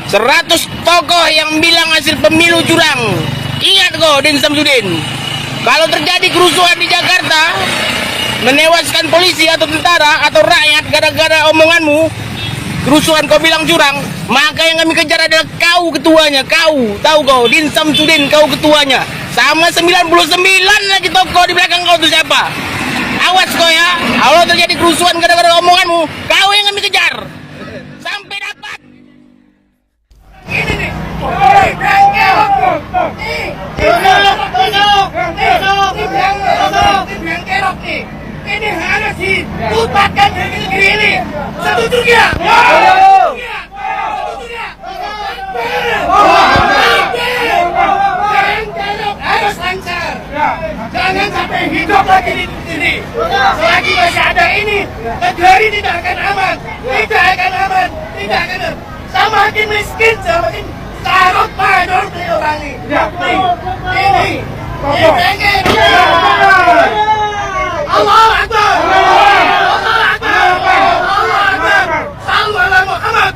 100 tokoh yang bilang hasil pemilu curang. Ingat kok, Din Samsudin, kalau terjadi kerusuhan di Jakarta, menewaskan polisi atau tentara atau rakyat gara-gara omonganmu, kerusuhan kau bilang curang, maka yang kami kejar adalah kau ketuanya. Kau, tahu kau, Din Samsudin, kau ketuanya. Sama 99 lagi tokoh di belakang kau itu siapa? Awas kau ya, kalau terjadi kerusuhan gara-gara omonganmu, kau yang kami kejar. Sampai dapat. Ini nih. Ini harus dituntaskan di negeri ini. Setuju nggak? Harus lancar. Jangan sampai hidup lagi di sini. Selagi masih ada ini, negeri tidak akan aman. Tidak akan aman. Tidak akan aman. Semakin miskin, semakin carut padur di orang ini. Ini pengen. Allah Akbar. Allah Akbar. Allah Akbar. Sallu ala Muhammad.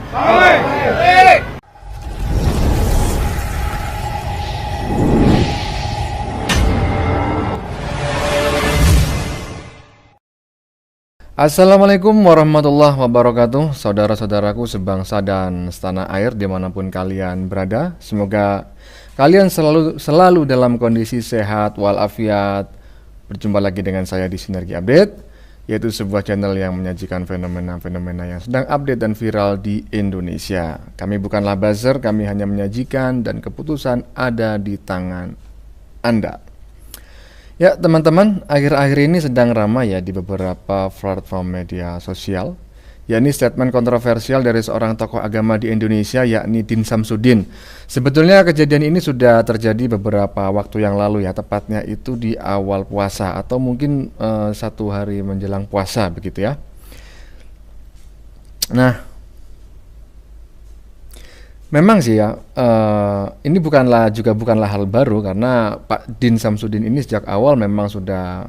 Assalamualaikum warahmatullahi wabarakatuh. Saudara-saudaraku sebangsa dan setanah air dimanapun kalian berada, semoga kalian selalu dalam kondisi sehat walafiat. Berjumpa lagi dengan saya di Sinergi Update, yaitu sebuah channel yang menyajikan fenomena-fenomena yang sedang update dan viral di Indonesia. Kami bukanlah buzzer, kami hanya menyajikan dan keputusan ada di tangan Anda. Ya teman-teman, akhir-akhir ini sedang ramai ya di beberapa platform media sosial, yakni statement kontroversial dari seorang tokoh agama di Indonesia, yakni Din Samsudin. Sebetulnya kejadian ini sudah terjadi beberapa waktu yang lalu ya, tepatnya itu di awal puasa atau mungkin 1 hari menjelang puasa begitu ya. Nah, memang sih ya, ini bukanlah hal baru karena Pak Din Samsudin ini sejak awal memang sudah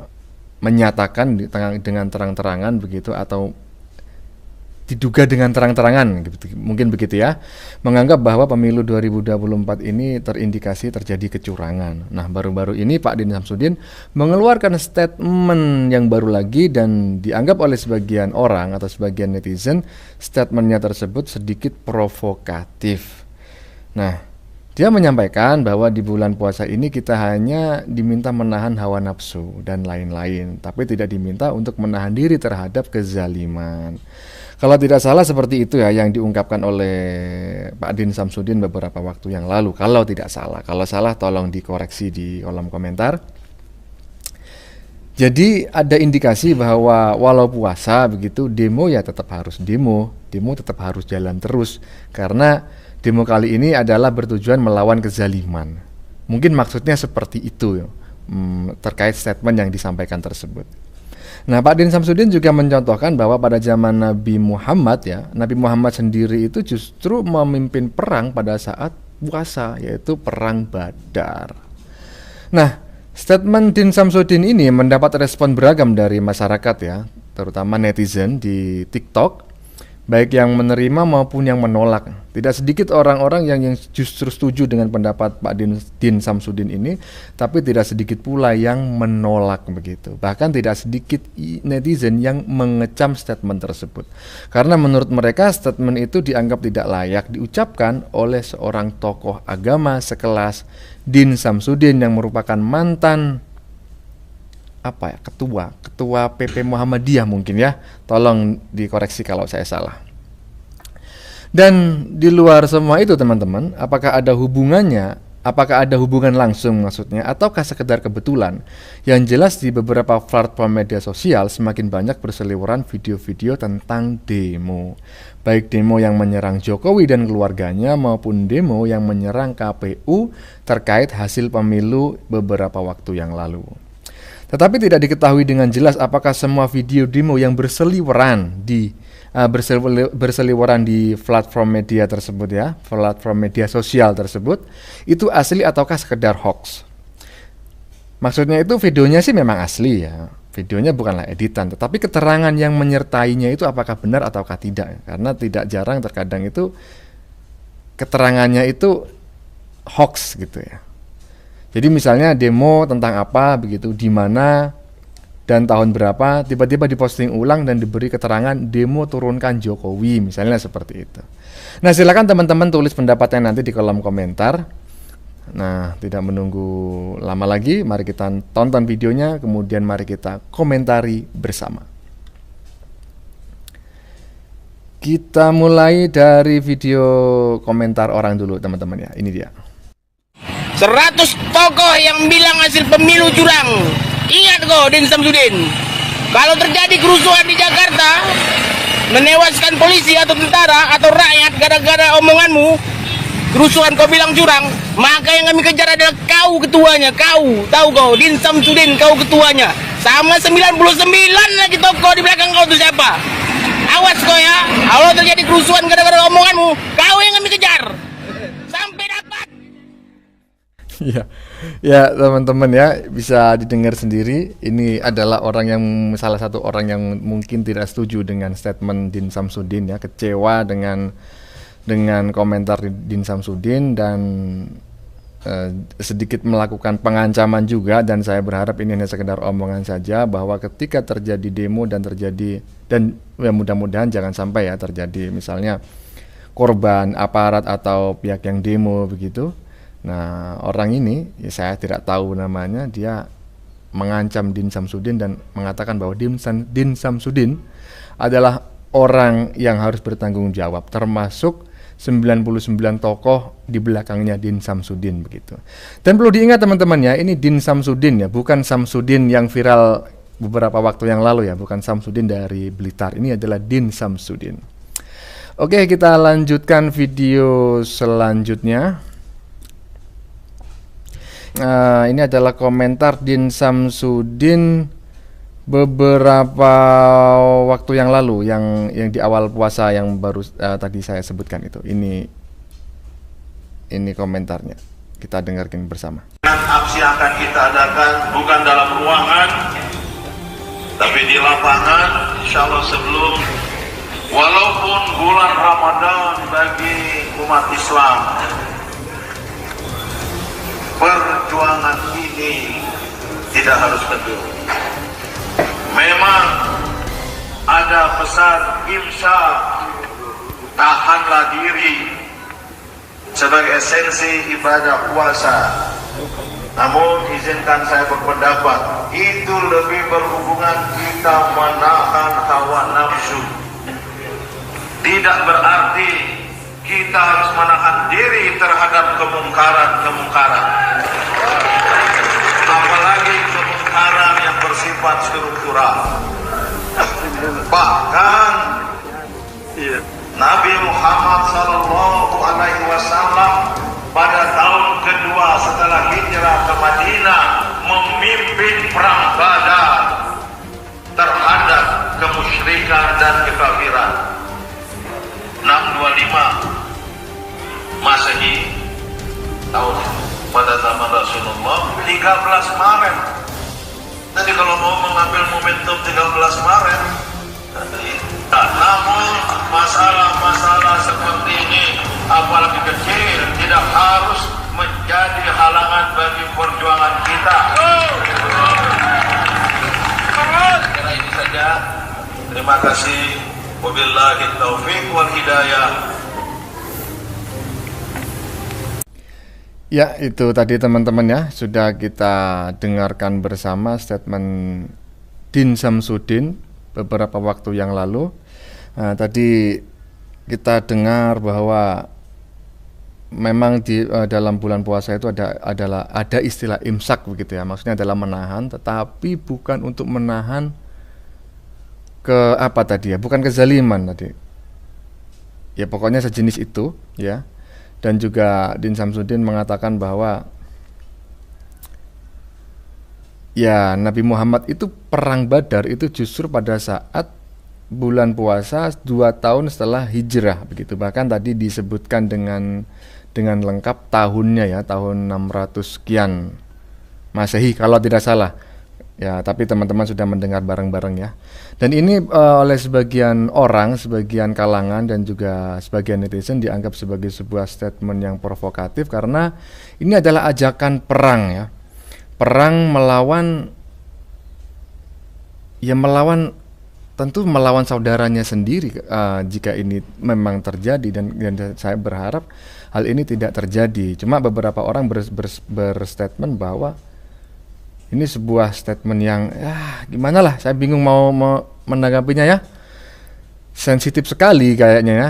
menyatakan dengan terang-terangan begitu, atau diduga dengan terang-terangan mungkin begitu ya, menganggap bahwa pemilu 2024 ini terindikasi terjadi kecurangan. Nah, baru-baru ini Pak Din Samsudin mengeluarkan statement yang baru lagi dan dianggap oleh sebagian orang atau sebagian netizen statementnya tersebut sedikit provokatif. Nah, dia menyampaikan bahwa di bulan puasa ini kita hanya diminta menahan hawa nafsu dan lain-lain, tapi tidak diminta untuk menahan diri terhadap kezaliman. Kalau tidak salah seperti itu ya yang diungkapkan oleh Pak Din Samsudin beberapa waktu yang lalu, kalau tidak salah. Kalau salah tolong dikoreksi di kolom komentar. Jadi ada indikasi bahwa walau puasa begitu, demo ya tetap harus demo tetap harus jalan terus, karena demo kali ini adalah bertujuan melawan kezaliman. Mungkin maksudnya seperti itu terkait statement yang disampaikan tersebut. Nah, Pak Din Samsudin juga mencontohkan bahwa pada zaman Nabi Muhammad ya, Nabi Muhammad sendiri itu justru memimpin perang pada saat puasa, yaitu perang Badar. Nah, statement Din Samsudin ini mendapat respon beragam dari masyarakat ya, terutama netizen di TikTok, baik yang menerima maupun yang menolak. Tidak sedikit orang-orang yang justru setuju dengan pendapat Pak Din Samsudin ini, tapi tidak sedikit pula yang menolak begitu. Bahkan tidak sedikit netizen yang mengecam statement tersebut, karena menurut mereka statement itu dianggap tidak layak diucapkan oleh seorang tokoh agama sekelas Din Samsudin yang merupakan mantan ketua PP Muhammadiyah mungkin ya. Tolong dikoreksi kalau saya salah. Dan di luar semua itu teman-teman, apakah ada hubungan langsung maksudnya, ataukah sekedar kebetulan? Yang jelas di beberapa platform media sosial semakin banyak berseliweran video-video tentang demo, baik demo yang menyerang Jokowi dan keluarganya maupun demo yang menyerang KPU terkait hasil pemilu beberapa waktu yang lalu. Tetapi tidak diketahui dengan jelas apakah semua video demo yang berseliweran di platform media tersebut ya, platform media sosial tersebut itu asli ataukah sekedar hoax. Maksudnya itu videonya sih memang asli ya, videonya bukanlah editan, tetapi keterangan yang menyertainya itu apakah benar ataukah tidak, karena tidak jarang terkadang itu keterangannya itu hoax gitu ya. Jadi misalnya demo tentang apa begitu, di mana dan tahun berapa, tiba-tiba diposting ulang dan diberi keterangan demo turunkan Jokowi, misalnya seperti itu. Nah, silakan teman-teman tulis pendapatnya nanti di kolom komentar. Nah, tidak menunggu lama lagi, mari kita tonton videonya, kemudian mari kita komentari bersama. Kita mulai dari video komentar orang dulu, teman-teman ya. Ini dia. 100 tokoh yang bilang hasil pemilu curang. Ingat kok, Din Samsudin. Kalau terjadi kerusuhan di Jakarta, menewaskan polisi atau tentara atau rakyat gara-gara omonganmu, kerusuhan kau bilang curang, maka yang kami kejar adalah kau ketuanya. Kau, tahu kau, Din Samsudin, kau ketuanya. Sama 99 lagi tokoh di belakang kau itu siapa? Awas kau ya, kalau terjadi kerusuhan gara-gara omonganmu, kau yang kami kejar. Sampai dapat. Ya, ya teman-teman ya, bisa didengar sendiri. Ini adalah salah satu orang yang mungkin tidak setuju dengan statement Din Samsudin ya, kecewa dengan komentar Din Samsudin dan sedikit melakukan pengancaman juga, dan saya berharap ini hanya sekedar omongan saja, bahwa ketika terjadi demo dan ya mudah-mudahan jangan sampai ya terjadi misalnya korban aparat atau pihak yang demo begitu. Nah, orang ini ya saya tidak tahu namanya, dia mengancam Din Samsudin dan mengatakan bahwa Din Samsudin adalah orang yang harus bertanggung jawab, termasuk 99 tokoh di belakangnya Din Samsudin begitu. Dan perlu diingat teman-teman ya, ini Din Samsudin ya, bukan Samsudin yang viral beberapa waktu yang lalu ya, bukan Samsudin dari Blitar. Ini adalah Din Samsudin. Oke, kita lanjutkan video selanjutnya. Ini adalah komentar Din Samsudin beberapa waktu yang lalu, yang di awal puasa yang baru tadi saya sebutkan itu. Ini komentarnya, kita dengarkan bersama. Aksi akan kita adakan bukan dalam ruangan, tapi di lapangan, insya Allah sebelum, walaupun bulan Ramadan bagi umat Islam, perjuangan ini tidak harus kendor. Memang ada pesan imsak, tahanlah diri sebagai esensi ibadah puasa. Namun izinkan saya berpendapat, itu lebih berhubungan kita menahan hawa nafsu. Tidak berarti kita harus menahan diri terhadap kemungkaran. Apalagi kemungkaran yang bersifat struktural. Bahkan Nabi Muhammad SAW pada tahun kedua setelah hijrah ke Madinah memimpin perang Badar terhadap kemusyrikan dan kekafiran. 625 Masehi, tahun pada zaman Rasulullah, 13 Maret. Jadi kalau mau mengambil momentum 13 Maret, namun masalah-masalah seperti ini, apalagi kecil, tidak harus menjadi halangan bagi perjuangan kita. Kira ini saja. Terima kasih. Wabillahi taufiq wal hidayah. Ya, itu tadi teman-teman ya, sudah kita dengarkan bersama statement Din Samsudin beberapa waktu yang lalu. Nah, tadi kita dengar bahwa memang di dalam bulan puasa itu ada istilah imsak begitu ya, maksudnya adalah menahan, tetapi bukan untuk menahan ke apa tadi ya, bukan kezaliman tadi ya, pokoknya sejenis itu ya. Dan juga Din Samsudin mengatakan bahwa ya Nabi Muhammad itu perang Badar itu justru pada saat bulan puasa 2 tahun setelah hijrah begitu. Bahkan tadi disebutkan dengan lengkap tahunnya ya, tahun 600 sekian Masehi kalau tidak salah. Ya, tapi teman-teman sudah mendengar bareng-bareng ya. Dan ini oleh sebagian orang, sebagian kalangan dan juga sebagian netizen dianggap sebagai sebuah statement yang provokatif karena ini adalah ajakan perang ya. Perang melawan tentu melawan saudaranya sendiri jika ini memang terjadi dan saya berharap hal ini tidak terjadi. Cuma beberapa orang berstatement bahwa ini sebuah statement yang gimana lah, saya bingung mau menanggapinya ya. Sensitif sekali kayaknya ya.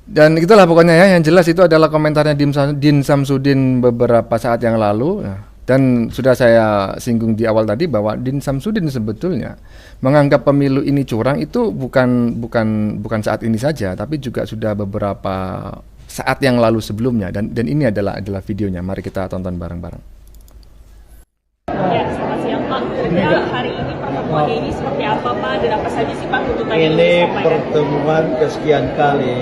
Dan itulah pokoknya ya, yang jelas itu adalah komentarnya Din Samsudin beberapa saat yang lalu. Dan sudah saya singgung di awal tadi bahwa Din Samsudin sebetulnya menganggap pemilu ini curang itu bukan saat ini saja, tapi juga sudah beberapa saat yang lalu sebelumnya. Dan ini adalah videonya. Mari kita tonton bareng-bareng. Ya, selamat siang Pak. Kira-kira hari ini pertemuan ini seperti apa Pak, dan apa saja sih Pak tuntutan yang Ini disampaikan? pertemuan kesekian kali,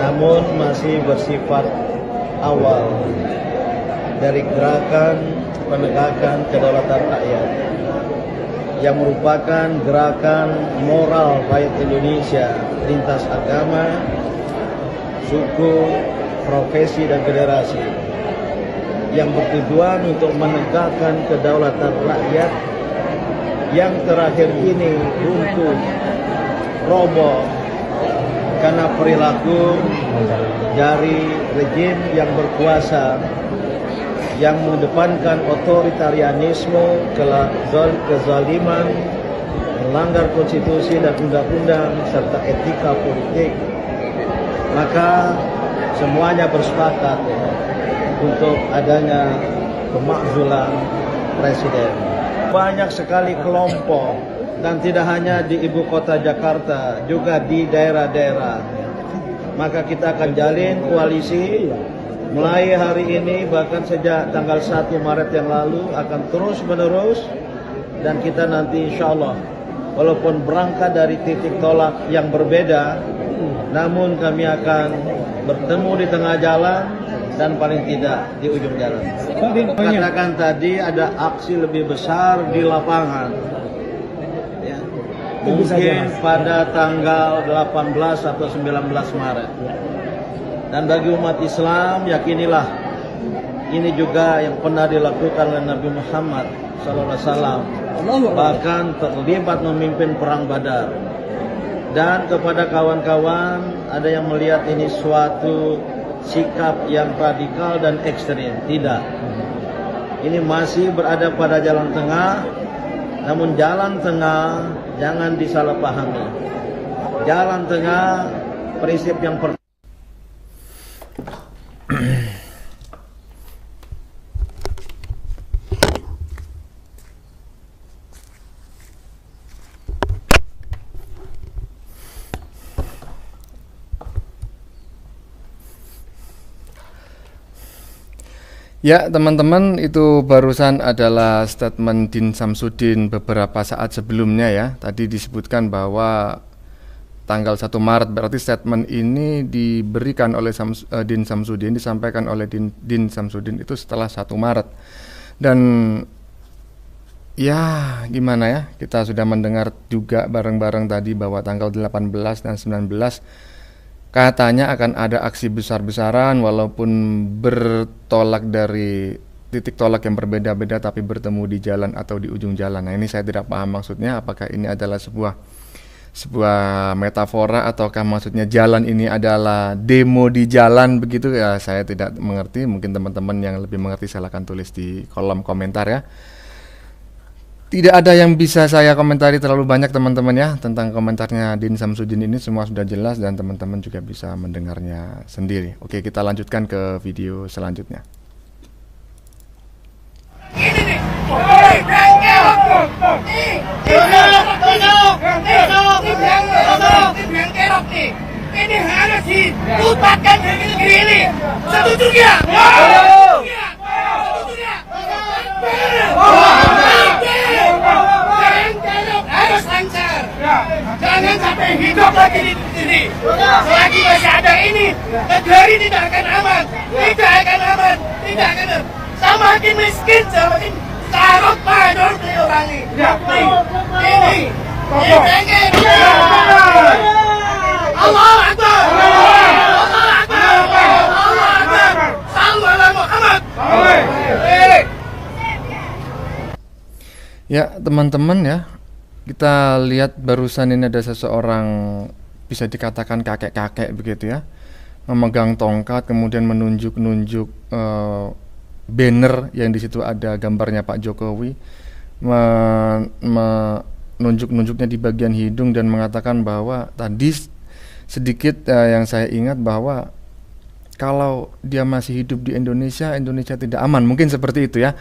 namun masih bersifat awal dari gerakan penegakan kedaulatan rakyat yang merupakan gerakan moral rakyat Indonesia lintas agama, suku, profesi, dan generasi yang bertujuan untuk menegakkan kedaulatan rakyat yang terakhir ini runtuh, roboh karena perilaku dari rejim yang berkuasa yang mengedepankan otoritarianisme, kezaliman, melanggar konstitusi dan undang-undang serta etika politik. Maka semuanya bersepakat untuk adanya pemakzulan presiden. Banyak sekali kelompok dan tidak hanya di ibu kota Jakarta, juga di daerah-daerah. Maka kita akan jalin koalisi mulai hari ini, bahkan sejak tanggal 1 Maret yang lalu akan terus menerus, dan kita nanti insya Allah walaupun berangkat dari titik tolak yang berbeda, namun kami akan bertemu di tengah jalan dan paling tidak di ujung jalan. Katakan tadi ada aksi lebih besar di lapangan ya. Mungkin pada tanggal 18 atau 19 Maret. Dan bagi umat Islam, yakinilah ini juga yang pernah dilakukan oleh Nabi Muhammad SAW, bahkan terlibat memimpin perang Badar. Dan kepada kawan-kawan ada yang melihat ini suatu sikap yang radikal dan ekstrim. Tidak. Ini masih berada pada jalan tengah, namun jalan tengah jangan disalahpahami. Jalan tengah prinsip yang pertama. Ya teman-teman, itu barusan adalah statement Din Samsudin beberapa saat sebelumnya ya. Tadi disebutkan bahwa tanggal 1 Maret, berarti statement ini diberikan oleh Din Samsudin, disampaikan oleh Din Samsudin itu setelah 1 Maret. Dan ya gimana ya, kita sudah mendengar juga bareng-bareng tadi bahwa tanggal 18 dan 19 katanya akan ada aksi besar-besaran, walaupun bertolak dari titik tolak yang berbeda-beda tapi bertemu di jalan atau di ujung jalan. Nah ini saya tidak paham maksudnya, apakah ini adalah sebuah metafora ataukah maksudnya jalan ini adalah demo di jalan begitu ya, saya tidak mengerti. Mungkin teman-teman yang lebih mengerti silahkan tulis di kolom komentar ya. Tidak ada yang bisa saya komentari terlalu banyak teman-teman ya, tentang komentarnya Din Samsudin ini semua sudah jelas dan teman-teman juga bisa mendengarnya sendiri. Oke, kita lanjutkan ke video selanjutnya. Ini harus dituntaskan dari negeri ini. Setuju nggak? Harus lancar. Jangan sampai hidup lagi di sini. Selagi masih ada ini, negeri tidak akan aman. Tidak akan aman. Tidak akan aman. Semakin miskin, semakin Sarot Pador diulangi. Ini. Allah Akbar. Allah Akbar. Allah Akbar. Sallu ala Muhammad. Ya teman-teman ya, kita lihat barusan ini ada seseorang bisa dikatakan kakek-kakek begitu ya, memegang tongkat kemudian menunjuk-nunjuk banner yang di situ ada gambarnya Pak Jokowi, menunjuk-nunjuknya di bagian hidung dan mengatakan bahwa tadi sedikit yang saya ingat bahwa kalau dia masih hidup di Indonesia, Indonesia tidak aman, mungkin seperti itu ya.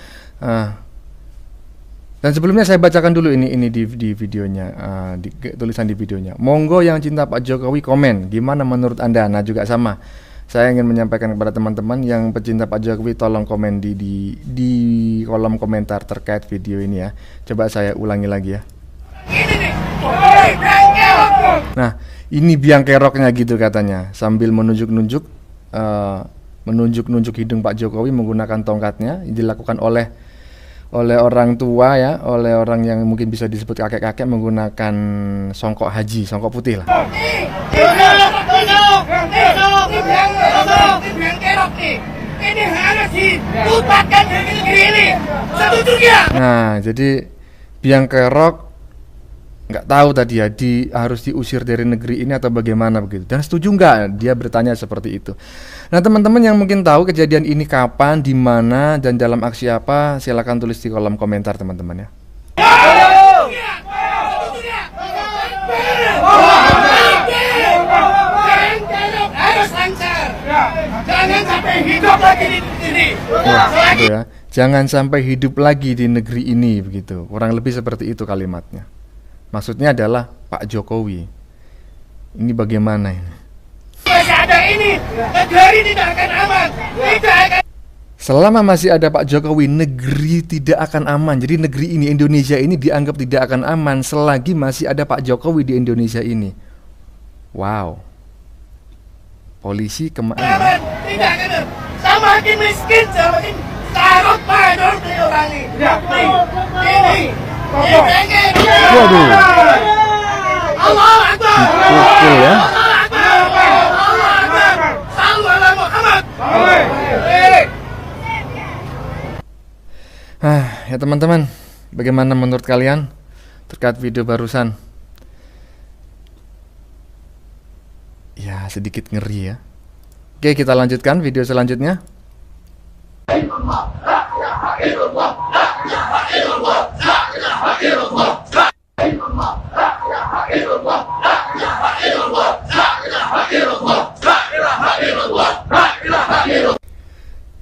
Dan sebelumnya saya bacakan dulu ini di videonya, tulisan di videonya. Monggo yang cinta Pak Jokowi komen, gimana menurut Anda? Nah juga sama, saya ingin menyampaikan kepada teman-teman yang pecinta Pak Jokowi, tolong komen di kolom komentar terkait video ini ya. Coba saya ulangi lagi ya. Nah ini biang keroknya gitu katanya, sambil menunjuk-nunjuk hidung Pak Jokowi menggunakan tongkatnya, dilakukan oleh orang tua ya, oleh orang yang mungkin bisa disebut kakek-kakek menggunakan songkok haji, songkok putih lah. Ini harus dituntaskan di negeri ini. Setuju ya? Nah, jadi biang kerok nggak tahu tadi ya, harus diusir dari negeri ini atau bagaimana begitu. Dan setuju nggak? Dia bertanya seperti itu. Nah teman-teman yang mungkin tahu kejadian ini kapan, di mana, dan dalam aksi apa, silakan tulis di kolom komentar teman-teman ya. Harus lancar. Jangan sampai hidup lagi di sini. Gitu ya. Jangan sampai hidup lagi di negeri ini begitu. Kurang lebih seperti itu kalimatnya. Maksudnya adalah Pak Jokowi. Ini bagaimana ini? Masih ada ini, negeri tidak akan aman. Tidak akan. Selama masih ada Pak Jokowi, negeri tidak akan aman. Jadi negeri ini, Indonesia ini dianggap tidak akan aman selagi masih ada Pak Jokowi di Indonesia ini. Wow. Polisi kemana? Aman, tidak akan. Semakin miskin, semakin Sarot Pador diulangi. Ini. Waduh. Allah Akbar. Dipukul ya. Allah Akbar. Allah Akbar. Sallu ala Muhammad. Ya teman-teman, bagaimana menurut kalian terkait video barusan? Ya sedikit ngeri ya. Oke, kita lanjutkan video selanjutnya.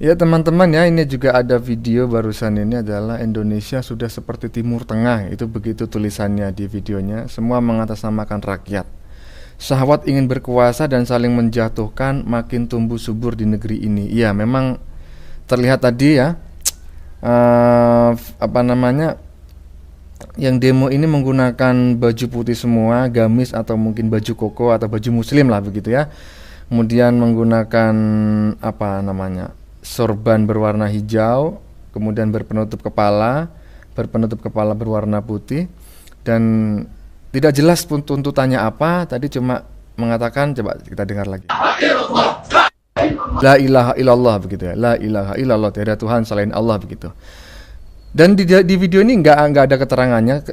Ya teman-teman ya, ini juga ada video barusan ini adalah Indonesia sudah seperti Timur Tengah. Itu begitu tulisannya di videonya. Semua mengatasnamakan rakyat. Syahwat ingin berkuasa dan saling menjatuhkan makin tumbuh subur di negeri ini. Iya memang terlihat tadi ya, yang demo ini menggunakan baju putih semua, gamis atau mungkin baju koko atau baju muslim lah begitu ya. Kemudian menggunakan sorban berwarna hijau, kemudian berpenutup kepala berwarna putih, dan tidak jelas pun tuntutannya apa. Tadi cuma mengatakan, coba kita dengar lagi. La ilaha illallah begitu ya. La ilaha illallah, tiada Tuhan selain Allah begitu. Dan di video ini nggak ada keterangannya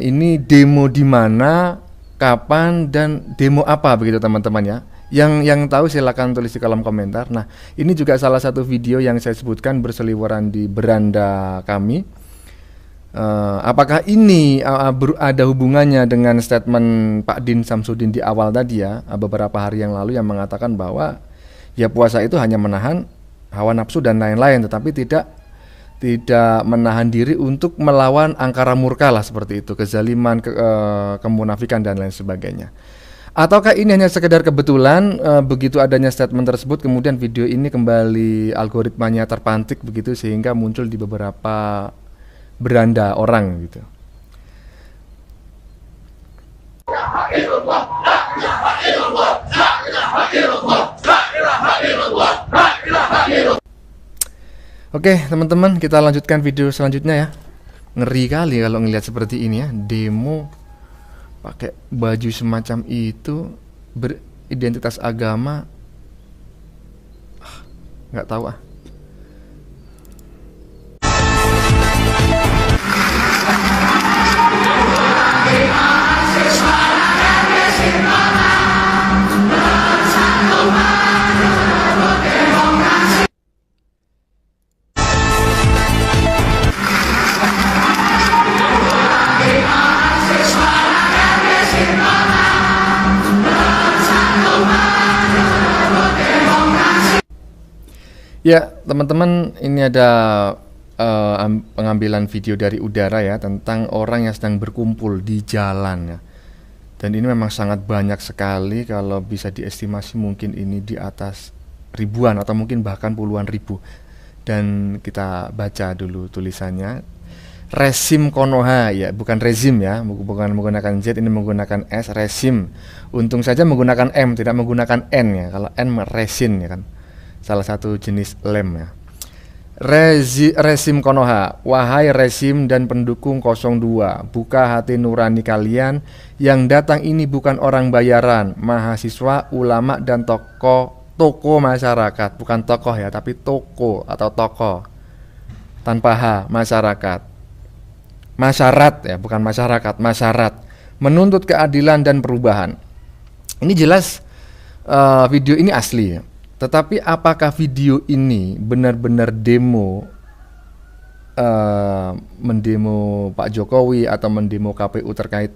ini demo di mana, kapan, dan demo apa begitu teman-teman ya. Yang tahu silakan tulis di kolom komentar. Nah, ini juga salah satu video yang saya sebutkan berseliweran di beranda kami. Apakah ini ada hubungannya dengan statement Pak Din Samsudin di awal tadi ya, beberapa hari yang lalu, yang mengatakan bahwa ya puasa itu hanya menahan hawa nafsu dan lain-lain, tetapi tidak menahan diri untuk melawan angkara murka lah seperti itu, kezaliman, kemunafikan dan lain sebagainya. Ataukah ini hanya sekedar kebetulan begitu adanya statement tersebut kemudian video ini kembali algoritmanya terpantik begitu sehingga muncul di beberapa beranda orang gitu. Oke teman-teman, kita lanjutkan video selanjutnya ya. ngeri kali kalau ngelihat seperti ini ya, demo pakai baju semacam itu, beridentitas agama, nggak tahu ah. Ya, teman-teman, ini ada pengambilan video dari udara ya tentang orang yang sedang berkumpul di jalan ya. Dan ini memang sangat banyak sekali, kalau bisa diestimasi mungkin ini di atas ribuan atau mungkin bahkan puluhan ribu. Dan kita baca dulu tulisannya. Resim Konoha ya, bukan rezim ya, bukan menggunakan Z, ini menggunakan S, resim. Untung saja menggunakan M, tidak menggunakan N ya. Kalau N resin ya kan. Salah satu jenis lem ya. Resim Konoha, wahai resim dan pendukung 02, buka hati nurani kalian. Yang datang ini bukan orang bayaran, mahasiswa, ulama dan toko masyarakat. Bukan tokoh ya, tapi toko atau toko tanpa H, masyarakat. Masyarat ya, bukan masyarakat, masyarat. Menuntut keadilan dan perubahan. Ini jelas video ini asli ya. Tetapi apakah video ini benar-benar demo, mendemo Pak Jokowi atau mendemo KPU terkait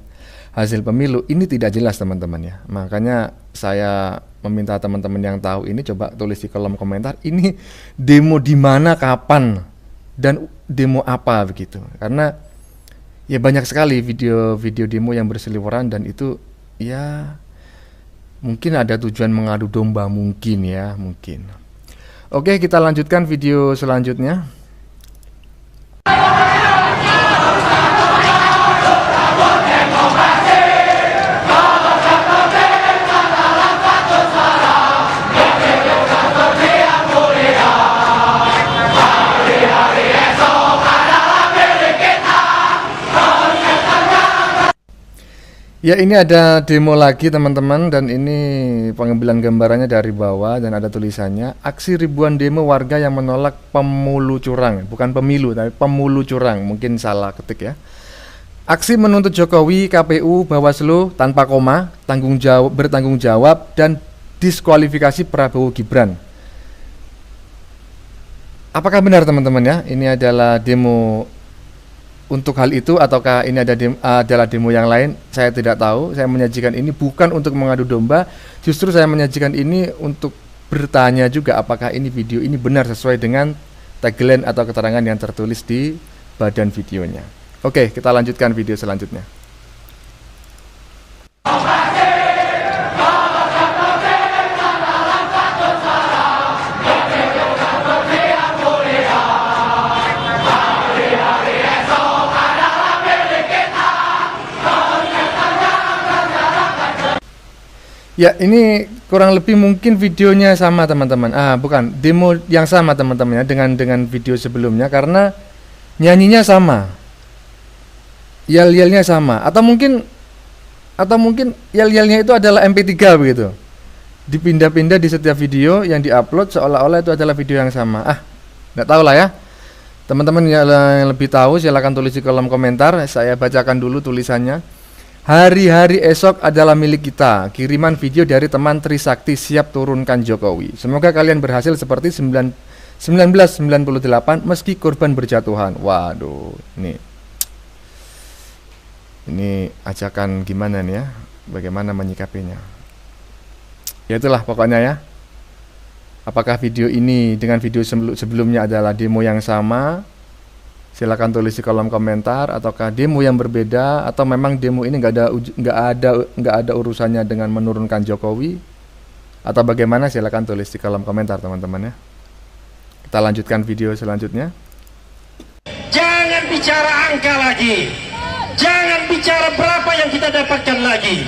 hasil pemilu? Ini tidak jelas teman-teman ya. Makanya saya meminta teman-teman yang tahu ini coba tulis di kolom komentar, ini demo di mana, kapan, dan demo apa begitu. Karena ya banyak sekali video-video demo yang berseliweran dan itu ya mungkin ada tujuan mengadu domba, mungkin ya, mungkin. Oke, kita lanjutkan video selanjutnya. Ya, ini ada demo lagi teman-teman, dan ini pengambilan gambarannya dari bawah dan ada tulisannya, aksi ribuan demo warga yang menolak pemilu curang, bukan pemilu tapi pemilu curang, mungkin salah ketik ya. Aksi menuntut Jokowi, KPU, Bawaslu tanpa koma, bertanggung jawab dan diskualifikasi Prabowo Gibran. Apakah benar teman-teman ya, ini adalah demo untuk hal itu ataukah ini adalah demo yang lain? Saya tidak tahu. Saya menyajikan ini bukan untuk mengadu domba, justru saya menyajikan ini untuk bertanya juga apakah ini video ini benar sesuai dengan tagline atau keterangan yang tertulis di badan videonya. Oke, kita lanjutkan video selanjutnya. Ya, ini kurang lebih mungkin videonya sama teman-teman. Bukan, demo yang sama teman-teman ya dengan video sebelumnya, karena nyanyinya sama, yel-yelnya sama, atau mungkin yel-yelnya itu adalah MP3 begitu. Dipindah-pindah di setiap video yang diupload seolah-olah itu adalah video yang sama. Nggak tahu lah ya. Teman-teman yang lebih tahu silakan tulis di kolom komentar. Saya bacakan dulu tulisannya. Hari-hari esok adalah milik kita. Kiriman video dari teman Trisakti siap turunkan Jokowi. Semoga kalian berhasil seperti 1998 meski korban berjatuhan. Waduh, ini ajakan gimana nih ya? Bagaimana menyikapinya? Ya itulah pokoknya ya. Apakah video ini dengan video sebelumnya adalah demo yang sama? Silakan tulis di kolom komentar, ataukah demo yang berbeda, atau memang demo ini nggak ada urusannya dengan menurunkan Jokowi, atau bagaimana? Silakan tulis di kolom komentar teman-teman ya. Kita lanjutkan video selanjutnya. Jangan bicara angka lagi, jangan bicara berapa yang kita dapatkan lagi.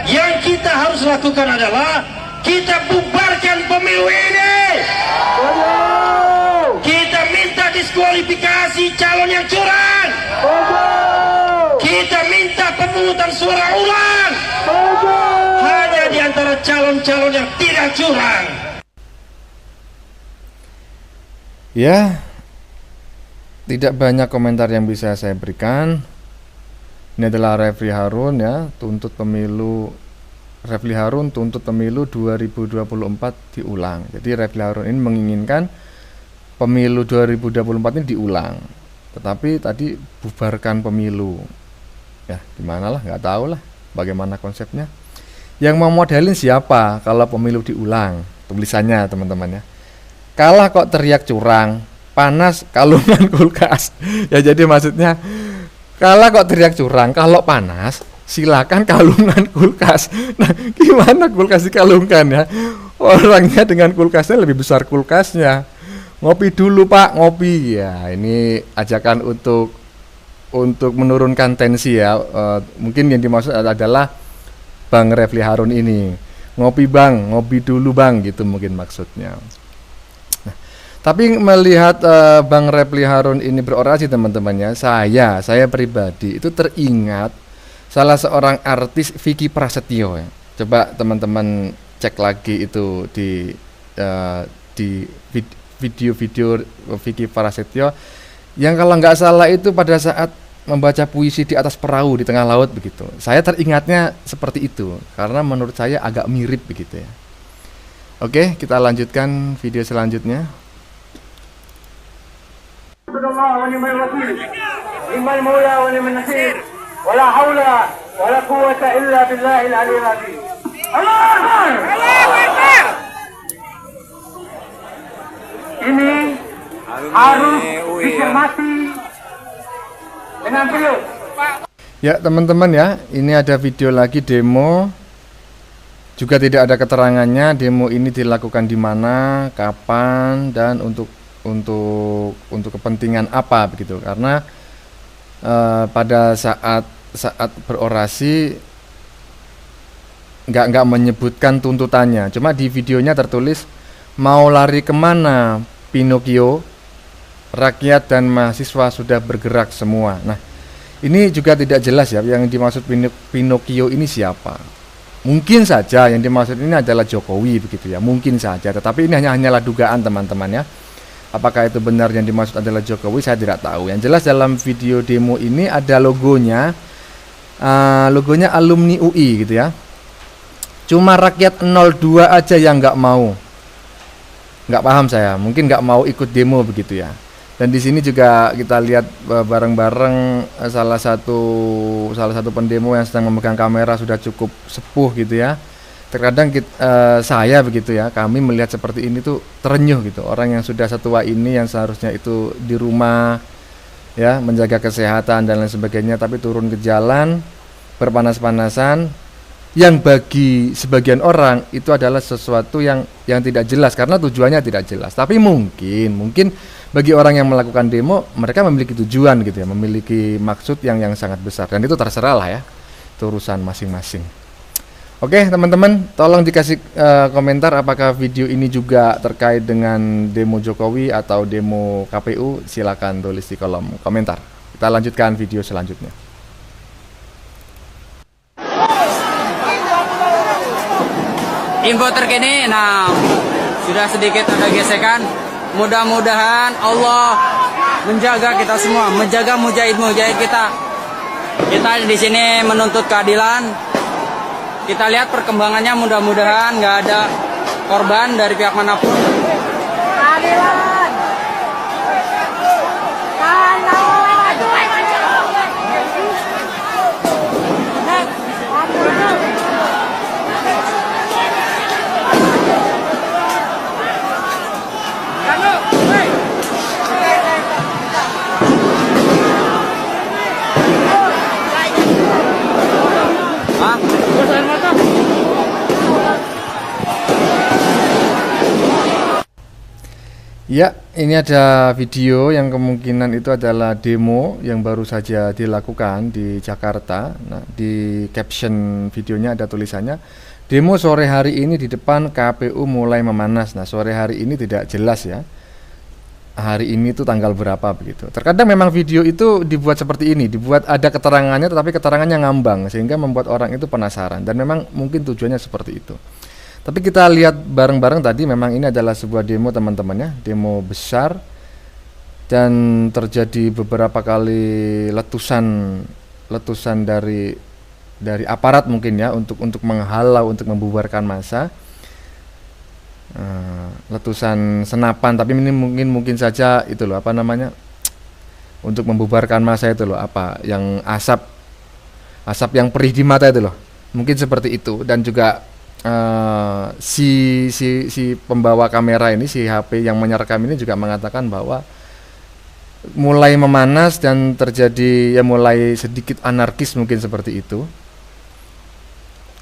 Yang kita harus lakukan adalah kita bubarkan pemilu ini. Kita minta diskualifikasi calon yang curang. pemungutan suara ulang hanya di antara calon-calon yang tidak curang. Ya, tidak banyak komentar yang bisa saya berikan. Ini adalah Refli Harun ya, Refli Harun tuntut pemilu 2024 diulang. Jadi Refli Harun ini menginginkan pemilu 2024 ini diulang. Tetapi tadi bubarkan pemilu. Ya, gimana lah, nggak tahu lah bagaimana konsepnya. Yang mau modelin siapa kalau pemilu diulang? Tulisannya teman-teman ya. Kalah kok teriak curang, panas kalungan kulkas. Ya jadi maksudnya kalah kok teriak curang, kalau panas silakan kalungan kulkas. Nah, gimana kulkas dikalungkan ya? Orangnya dengan kulkasnya lebih besar kulkasnya. Ngopi dulu Pak, ngopi. Ya, ini ajakan untuk menurunkan tensi ya. Mungkin yang dimaksud adalah Bang Refli Harun ini. Ngopi Bang, ngopi dulu Bang, gitu mungkin maksudnya. Tapi melihat Bang Refli Harun ini berorasi teman-teman ya, saya pribadi itu teringat salah seorang artis, Vicky Prasetyo ya. Coba teman-teman cek lagi itu di video-video Vicky Prasetyo yang kalau nggak salah itu pada saat membaca puisi di atas perahu di tengah laut begitu. Saya teringatnya seperti itu karena menurut saya agak mirip begitu ya. Oke, kita lanjutkan video selanjutnya. Allah wa ni'mal wakil. Ni'mal maula wa ni'mal nasir. Wala haula wala quwwata illa billahil aliyyil azim. Allahu Akbar. Allahu Akbar. Ini harus dicermati dengan beliau. Ya teman-teman ya, ini ada video lagi demo. Juga tidak ada keterangannya demo ini dilakukan di mana, kapan, dan untuk kepentingan apa begitu. Karena pada saat berorasi nggak menyebutkan tuntutannya. Cuma di videonya tertulis mau lari kemana Pinocchio, rakyat dan mahasiswa sudah bergerak semua. Nah ini juga tidak jelas ya yang dimaksud Pinocchio ini siapa. Mungkin saja yang dimaksud ini adalah Jokowi begitu ya, mungkin saja. Tetapi ini hanyalah dugaan teman-teman ya. Apakah itu benar yang dimaksud adalah Jokowi, saya tidak tahu. Yang jelas dalam video demo ini ada logonya, logonya alumni UI gitu ya. Cuma rakyat 02 aja yang nggak mau. Nggak paham saya, mungkin nggak mau ikut demo begitu ya. Dan di sini juga kita lihat bareng-bareng salah satu pendemo yang sedang memegang kamera sudah cukup sepuh gitu ya. Terkadang saya begitu ya, kami melihat seperti ini tuh terenyuh gitu. Orang yang sudah setua ini yang seharusnya itu di rumah ya, menjaga kesehatan dan lain sebagainya, tapi turun ke jalan berpanas-panasan, yang bagi sebagian orang itu adalah sesuatu yang tidak jelas karena tujuannya tidak jelas. Tapi mungkin bagi orang yang melakukan demo, mereka memiliki tujuan gitu ya, memiliki maksud yang sangat besar, dan itu terserah lah ya, itu urusan masing-masing. Oke teman-teman, tolong dikasih komentar apakah video ini juga terkait dengan demo Jokowi atau demo KPU, silakan tulis di kolom komentar. Kita lanjutkan video selanjutnya. Info terkini, nah sudah sedikit ada gesekan. Mudah-mudahan Allah menjaga kita semua, menjaga mujahid-mujahid kita. Kita di sini menuntut keadilan. Kita lihat perkembangannya, mudah-mudahan nggak ada korban dari pihak manapun. Keadilan. Ya, ini ada video yang kemungkinan itu adalah demo yang baru saja dilakukan di Jakarta. Nah, di caption videonya ada tulisannya, demo sore hari ini di depan KPU mulai memanas. Nah, sore hari ini tidak jelas ya. hari ini tuh tanggal berapa begitu. Terkadang memang video itu dibuat seperti ini, dibuat ada keterangannya tetapi keterangannya ngambang sehingga membuat orang itu penasaran dan memang mungkin tujuannya seperti itu. Tapi kita lihat bareng-bareng tadi memang ini adalah sebuah demo teman-teman ya, demo besar dan terjadi beberapa kali letusan dari aparat mungkin ya untuk menghalau, untuk membubarkan massa. Letusan senapan, tapi ini mungkin saja itu loh apa namanya, untuk membubarkan massa itu loh, apa yang asap yang perih di mata itu loh, mungkin seperti itu. Dan juga si pembawa kamera ini, si HP yang merekam ini juga mengatakan bahwa mulai memanas dan terjadi ya mulai sedikit anarkis mungkin seperti itu.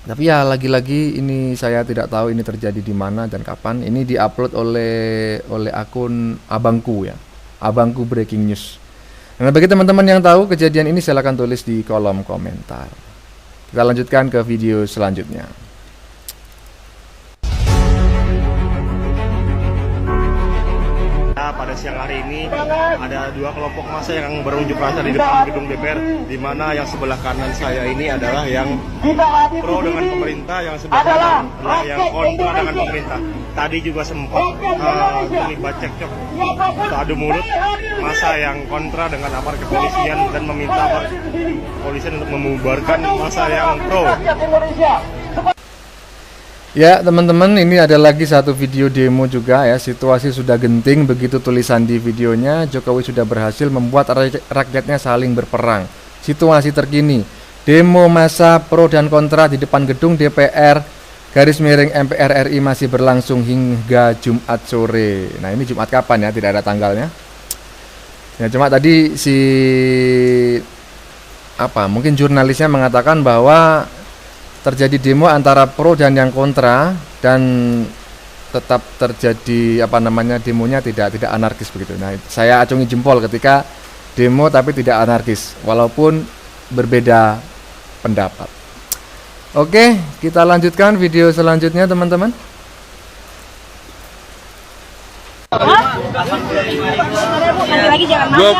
Tapi ya lagi-lagi ini saya tidak tahu ini terjadi di mana dan kapan. Ini diupload oleh akun Abangku ya, Abangku Breaking News. Nah, bagi teman-teman yang tahu kejadian ini silahkan tulis di kolom komentar. Kita lanjutkan ke video selanjutnya. Pada siang hari ini ada dua kelompok massa yang berunjuk rasa di depan gedung DPR, di mana yang sebelah kanan saya ini adalah yang pro dengan pemerintah, yang sebelah kanan adalah yang kontra dengan pemerintah. Tadi juga sempat terlibat cekcok atau adu mulut massa yang kontra dengan aparat kepolisian dan meminta aparat kepolisian untuk membubarkan massa yang pro. Ya teman-teman, ini ada lagi satu video demo juga ya. Situasi sudah genting, begitu tulisan di videonya. Jokowi sudah berhasil membuat rakyatnya saling berperang. Situasi terkini, demo massa pro dan kontra di depan gedung DPR _MPR RI masih berlangsung hingga Jumat sore. Nah ini Jumat kapan ya, tidak ada tanggalnya. Ya cuma tadi mungkin jurnalisnya mengatakan bahwa terjadi demo antara pro dan yang kontra dan tetap terjadi demonya tidak anarkis begitu. Nah, saya acungi jempol ketika demo tapi tidak anarkis walaupun berbeda pendapat. Oke, kita lanjutkan video selanjutnya teman-teman. Nanti lagi jangan mahal.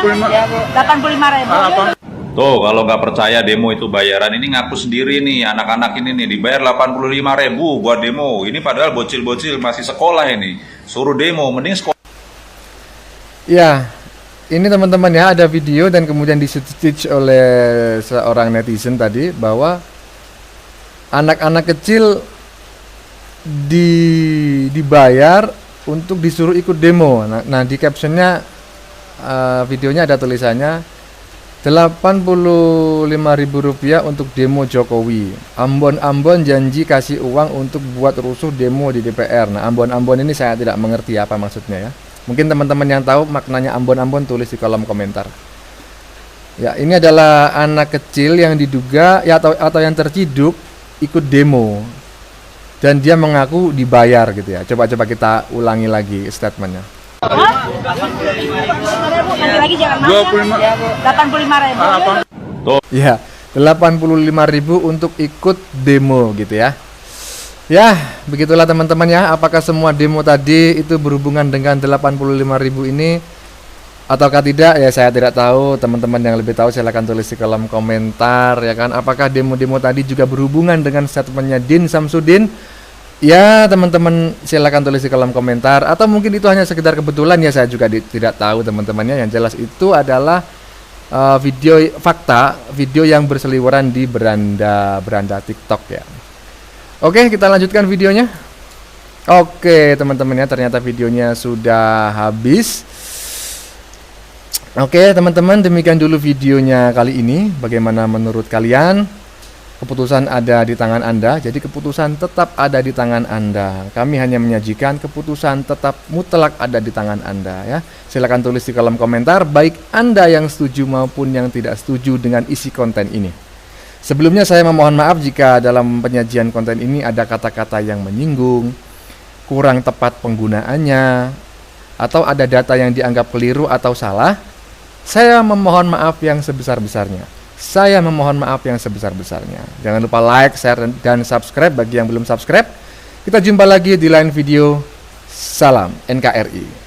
85.000. Tuh, kalau nggak percaya demo itu bayaran, ini ngaku sendiri nih, anak-anak ini nih dibayar 85.000 buat demo. Ini padahal bocil-bocil masih sekolah ini, suruh demo, mending sekolah. Ya, ini teman-teman ya, ada video dan kemudian di-stitch oleh seorang netizen tadi bahwa anak-anak kecil dibayar untuk disuruh ikut demo. Nah di captionnya videonya ada tulisannya Rp85.000 untuk demo Jokowi. Ambon-ambon janji kasih uang untuk buat rusuh demo di DPR. Nah, ambon-ambon ini saya tidak mengerti apa maksudnya ya. Mungkin teman-teman yang tahu maknanya ambon-ambon tulis di kolom komentar. Ya, ini adalah anak kecil yang diduga ya atau yang terciduk ikut demo. Dan dia mengaku dibayar gitu ya. Coba kita ulangi lagi statementnya. Nanti lagi jangan mahal. 85.000. Ya, 85.000 untuk ikut demo gitu ya. Ya, begitulah teman-teman ya. Apakah semua demo tadi itu berhubungan dengan 85.000 ini ataukah tidak? Ya saya tidak tahu. Teman-teman yang lebih tahu silahkan tulis di kolom komentar ya kan. Apakah demo-demo tadi juga berhubungan dengan statementnya Din Samsudin? Ya teman-teman silakan tulis di kolom komentar. Atau mungkin itu hanya sekedar kebetulan, ya saya juga tidak tahu teman-temannya. Yang jelas itu adalah video yang berseliweran di beranda TikTok ya. Oke, kita lanjutkan videonya. Oke teman-teman ya, ternyata videonya sudah habis. Oke teman-teman, demikian dulu videonya kali ini. Bagaimana menurut kalian? Keputusan ada di tangan Anda, jadi keputusan tetap ada di tangan Anda. Kami hanya menyajikan keputusan tetap mutlak ada di tangan Anda ya. Silakan tulis di kolom komentar baik Anda yang setuju maupun yang tidak setuju dengan isi konten ini. Sebelumnya saya memohon maaf jika dalam penyajian konten ini ada kata-kata yang menyinggung, kurang tepat penggunaannya, atau ada data yang dianggap keliru atau salah. Saya memohon maaf yang sebesar-besarnya. Jangan lupa like, share, dan subscribe bagi yang belum subscribe. Kita jumpa lagi di lain video. Salam NKRI.